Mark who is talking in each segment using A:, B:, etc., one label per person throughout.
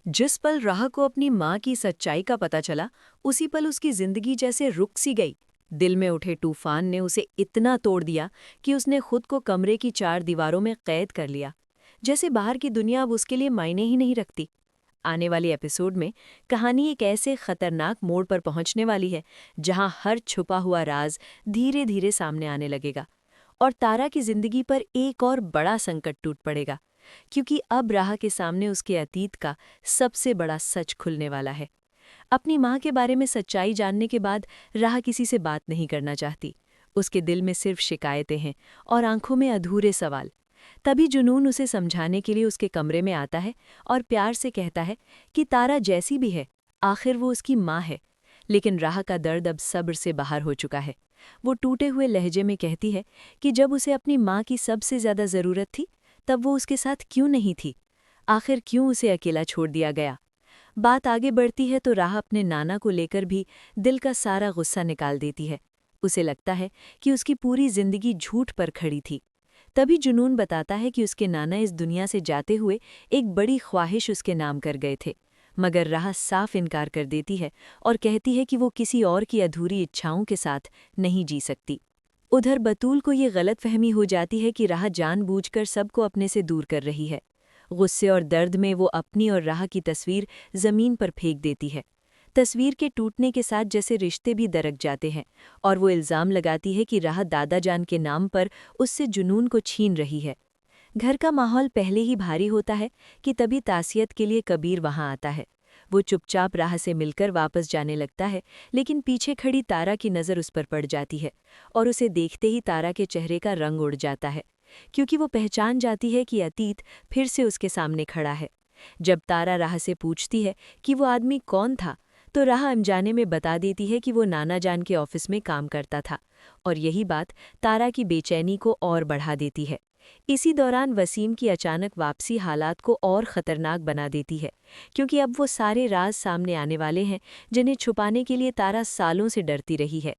A: जिस पल राह को अपनी माँ की सच्चाई का पता चला, उसी पल उसकी जिंदगी जैसे रुक सी गई। दिल में उठे तूफान ने उसे इतना तोड़ दिया कि उसने खुद को कमरे की चार दीवारों में कैद कर लिया। जैसे बाहर की दुनिया अब उसके लिए मायने ही नहीं रखती। आने वाली एपिसोड में कहानी एक ऐसे खतरनाक मोड़ पर पहुंचने वाली है, जहां हर छुपा हुआ राज धीरे धीरे सामने आने लगेगा और तारा की जिंदगी पर एक और बड़ा संकट टूट पड़ेगा, क्योंकि अब राह के सामने उसके अतीत का सबसे बड़ा सच खुलने वाला है। अपनी माँ के बारे में सच्चाई जानने के बाद राह किसी से बात नहीं करना चाहती। उसके दिल में सिर्फ शिकायतें हैं और आंखों में अधूरे सवाल। तभी जुनून उसे समझाने के लिए उसके कमरे में आता है और प्यार से कहता है कि तारा जैसी भी है, आखिर वो उसकी माँ है। लेकिन राह का दर्द अब सब्र से बाहर हो चुका है। वो टूटे हुए लहजे में कहती है कि जब उसे अपनी माँ की सबसे ज्यादा जरूरत थी, तब वो उसके साथ क्यों नहीं थी? आखिर क्यों उसे अकेला छोड़ दिया गया? बात आगे बढ़ती है तो राह अपने नाना को लेकर भी दिल का सारा गुस्सा निकाल देती है। उसे लगता है कि उसकी पूरी जिंदगी झूठ पर खड़ी थी। तभी जुनून बताता है कि उसके नाना इस दुनिया से जाते हुए एक बड़ी ख्वाहिश उसके नाम कर गए थे, मगर राह साफ इनकार कर देती है और कहती है कि वो किसी और की अधूरी इच्छाओं के साथ नहीं जी सकती। उधर बतूल को ये गलतफहमी हो जाती है कि राह जानबूझकर सबको अपने से दूर कर रही है। गुस्से और दर्द में वो अपनी और राह की तस्वीर जमीन पर फेंक देती है। तस्वीर के टूटने के साथ जैसे रिश्ते भी दरक जाते हैं और वो इल्ज़ाम लगाती है कि राह दादा जान के नाम पर उससे जुनून को छीन रही है। घर का माहौल पहले ही भारी होता है कि तभी तासियत के लिए कबीर वहां आता है। वो चुपचाप राह से मिलकर वापस जाने लगता है, लेकिन पीछे खड़ी तारा की नज़र उस पर पड़ जाती है और उसे देखते ही तारा के चेहरे का रंग उड़ जाता है, क्योंकि वो पहचान जाती है कि अतीत फिर से उसके सामने खड़ा है। जब तारा राह से पूछती है कि वो आदमी कौन था, तो राह अनजाने में बता देती है कि वो नाना जान के ऑफिस में काम करता था, और यही बात तारा की बेचैनी को और बढ़ा देती है। इसी दौरान वसीम की अचानक वापसी हालात को और ख़तरनाक बना देती है, क्योंकि अब वो सारे राज सामने आने वाले हैं जिन्हें छुपाने के लिए तारा सालों से डरती रही है।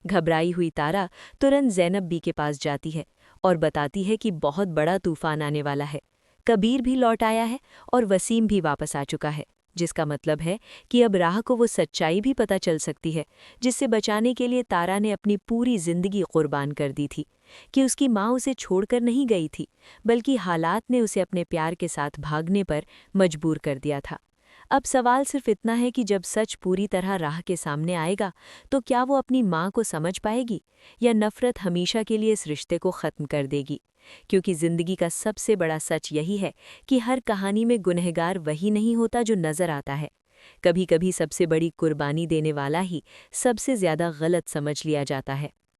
A: घबराई हुई तारा तुरंत ज़ैनब बी के पास जाती है और बताती है कि बहुत बड़ा तूफान आने वाला है। कबीर भी लौट आया है और वसीम भी वापस आ चुका है, जिसका मतलब है कि अब राह को वो सच्चाई भी पता चल सकती है जिससे बचाने के लिए तारा ने अपनी पूरी जिंदगी कुर्बान कर दी थी। कि उसकी माँ उसे छोड़कर नहीं गई थी, बल्कि हालात ने उसे अपने प्यार के साथ भागने पर मजबूर कर दिया था। अब सवाल सिर्फ इतना है कि जब सच पूरी तरह राह के सामने आएगा, तो क्या वो अपनी माँ को समझ पाएगी या नफरत हमेशा के लिए इस रिश्ते को ख़त्म कर देगी? क्योंकि ज़िंदगी का सबसे बड़ा सच यही है कि हर कहानी में गुनहगार वही नहीं होता जो नज़र आता है। कभी कभी सबसे बड़ी कुर्बानी देने वाला ही सबसे ज़्यादा गलत समझ लिया जाता है।